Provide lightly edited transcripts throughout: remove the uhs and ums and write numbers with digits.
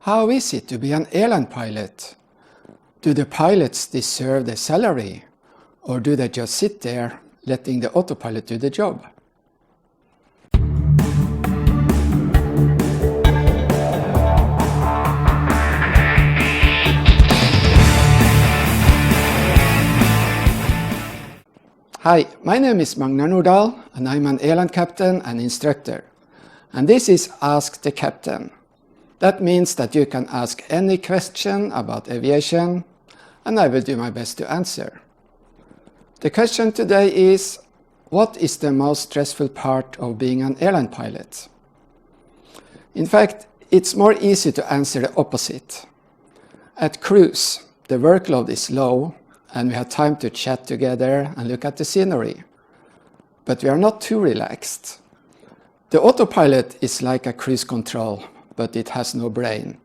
How is it to be an airline pilot? Do the pilots deserve the salary, or do they just sit there letting the autopilot do the job? Hi, my name is Magnar Nordahl, and I'm an airline captain and instructor. And this is Ask the Captain. That means that you can ask any question about aviation, and I will do my best to answer. The question today is, what is the most stressful part of being an airline pilot? In fact, it's more easy to answer the opposite. At cruise, the workload is low, and we have time to chat together and look at the scenery. But we are not too relaxed. The autopilot is like a cruise control, but it has no brain.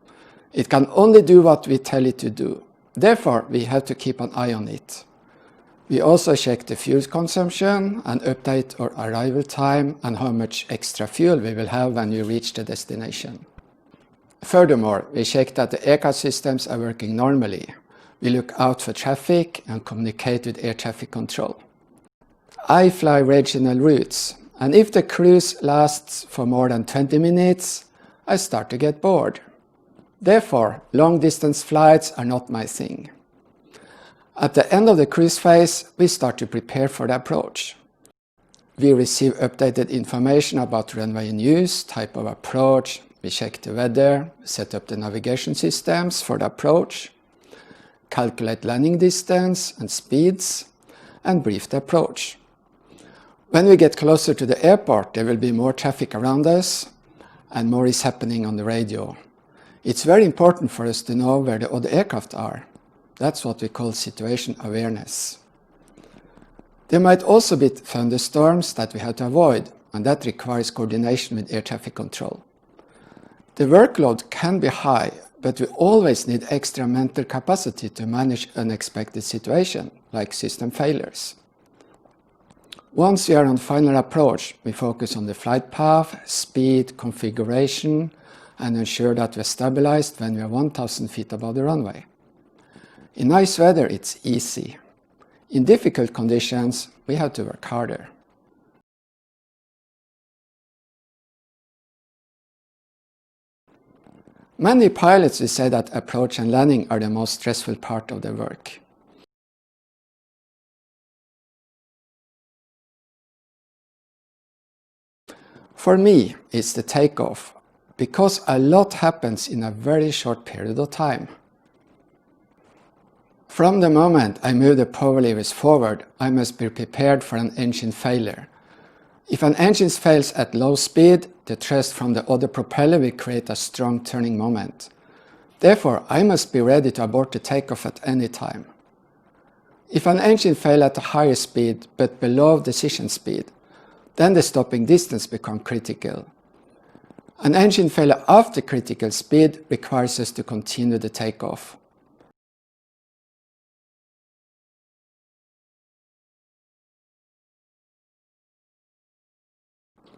It can only do what we tell it to do. Therefore, we have to keep an eye on it. We also check the fuel consumption and update our arrival time and how much extra fuel we will have when we reach the destination. Furthermore, we check that the aircraft systems are working normally. We look out for traffic and communicate with air traffic control. I fly regional routes, and if the cruise lasts for more than 20 minutes, I start to get bored. Therefore, long-distance flights are not my thing. At the end of the cruise phase, we start to prepare for the approach. We receive updated information about runway in use, type of approach, we check the weather, set up the navigation systems for the approach, calculate landing distance and speeds, and brief the approach. When we get closer to the airport, there will be more traffic around us, and more is happening on the radio. It's very important for us to know where the other aircraft are. That's what we call situation awareness. There might also be thunderstorms that we have to avoid, and that requires coordination with air traffic control. The workload can be high, but we always need extra mental capacity to manage unexpected situations, like system failures. Once we are on final approach, we focus on the flight path, speed, configuration, and ensure that we're stabilized when we are 1,000 feet above the runway. In nice weather, it's easy. In difficult conditions, we have to work harder. Many pilots will say that approach and landing are the most stressful part of their work. For me, it's the takeoff, because a lot happens in a very short period of time. From the moment I move the power levers forward, I must be prepared for an engine failure. If an engine fails at low speed, the thrust from the other propeller will create a strong turning moment. Therefore, I must be ready to abort the takeoff at any time. If an engine fails at a higher speed but below decision speed, then the stopping distance becomes critical. An engine failure after critical speed requires us to continue the takeoff.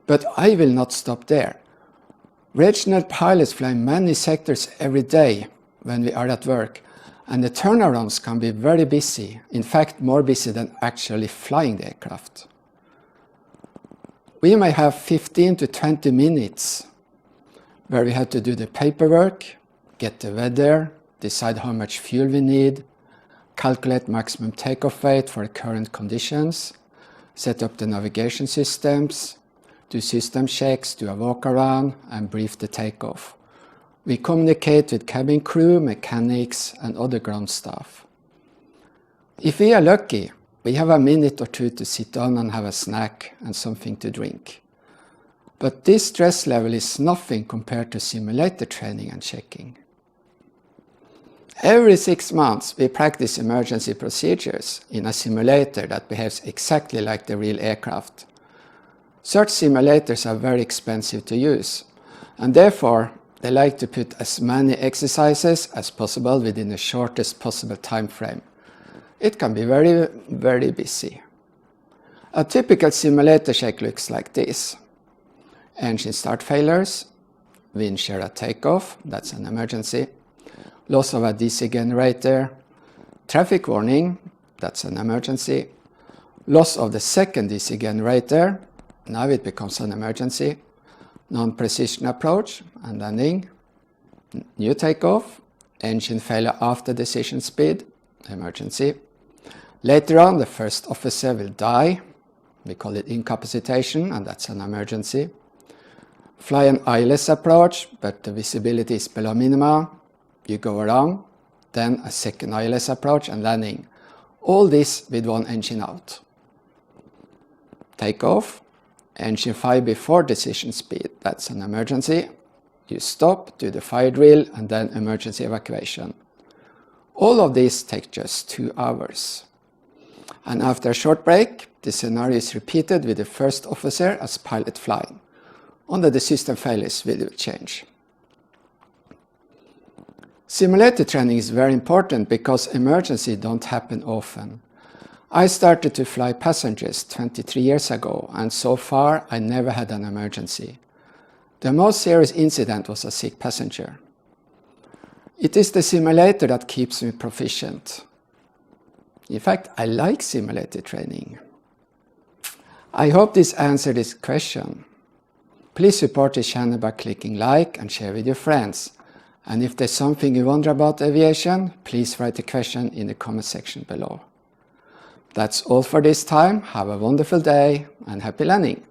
But I will not stop there. Regional pilots fly many sectors every day when we are at work, and the turnarounds can be very busy, in fact more busy than actually flying the aircraft. We may have 15 to 20 minutes where we have to do the paperwork, get the weather, decide how much fuel we need, calculate maximum takeoff weight for current conditions, set up the navigation systems, do system checks, do a walk around, and brief the takeoff. We communicate with cabin crew, mechanics, and other ground staff. If we are lucky, we have a minute or two to sit down and have a snack and something to drink. But this stress level is nothing compared to simulator training and checking. Every 6 months, we practice emergency procedures in a simulator that behaves exactly like the real aircraft. Such simulators are very expensive to use, and therefore they like to put as many exercises as possible within the shortest possible time frame. It can be very, very busy. A typical simulator check looks like this: engine start failures, wind shear at takeoff, that's an emergency. Loss of a DC generator. Traffic warning, that's an emergency. Loss of the second DC generator, now it becomes an emergency. Non-precision approach and landing. New takeoff. Engine failure after decision speed, emergency. Later on, the first officer will die. We call it incapacitation, and that's an emergency. Fly an eyeless approach, but the visibility is below minima. You go around. Then a second eyeless approach and landing. All this with one engine out. Takeoff. Engine fire before decision speed, that's an emergency. You stop, do the fire drill, and then emergency evacuation. All of this takes just 2 hours. And after a short break, the scenario is repeated with the first officer as pilot flying. Only the system failures will change. Simulator training is very important because emergencies don't happen often. I started to fly passengers 23 years ago, and so far I never had an emergency. The most serious incident was a sick passenger. It is the simulator that keeps me proficient. In fact, I like simulator training. I hope this answered this question. Please support this channel by clicking like and share with your friends. And if there's something you wonder about aviation, please write a question in the comment section below. That's all for this time. Have a wonderful day and happy landing.